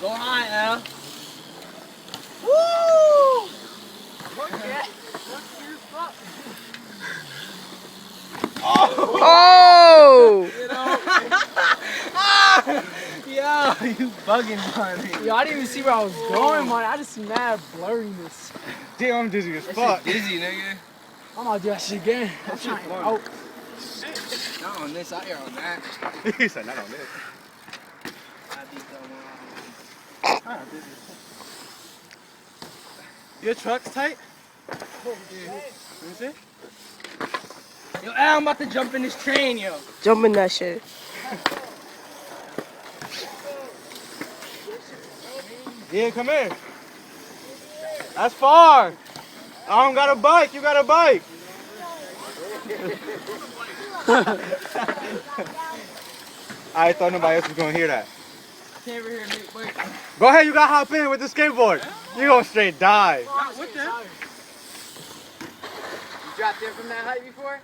Go high, Al. Woo! Look at Oh! you know? Yo, you bugging, buddy. Yo, I didn't even see where I was going, man. I just see mad blurriness. Damn, I'm dizzy as That fuck. shit dizzy, nigga. I'm gonna do that shit again. I'm shit trying fun. out. Not on this, out here on that. He said not on this. I beat that one. Your truck's tight? Let me see. Yo, Al, I'm about to jump in this train, yo. Jump in that shit. Yeah, come here. That's far. I don't got a bike. You got a bike. I thought nobody else was gonna hear that. Can't ever hear me. Wait. Go ahead, you gotta hop in with the skateboard. You gonna straight die. Not with them. You dropped in from that height before?